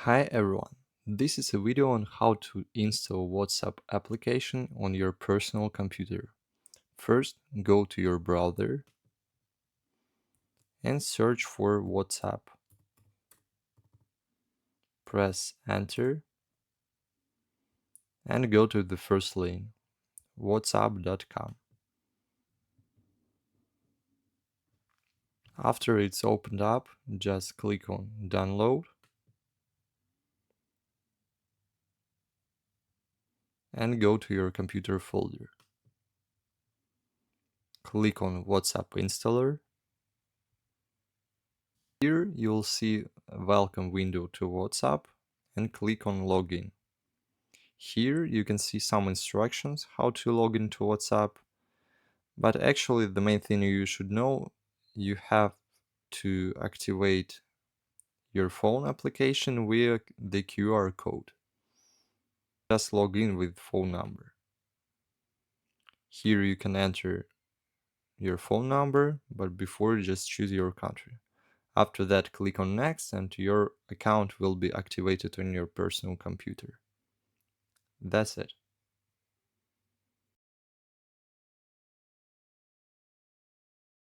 Hi everyone, this is a video on how to install WhatsApp application on your personal computer. First, go to your browser and search for WhatsApp. Press enter and go to the first link, whatsapp.com. After it's opened up, just click on download and go to your computer folder. Click on WhatsApp installer. Here you'll see a welcome window to WhatsApp and click on login. Here you can see some instructions how to log into WhatsApp, but actually the main thing you should know, you have to activate your phone application via the QR code. Just log in with phone number. Here you can enter your phone number, but before just choose your country. After that, click on next and your account will be activated on your personal computer. That's it.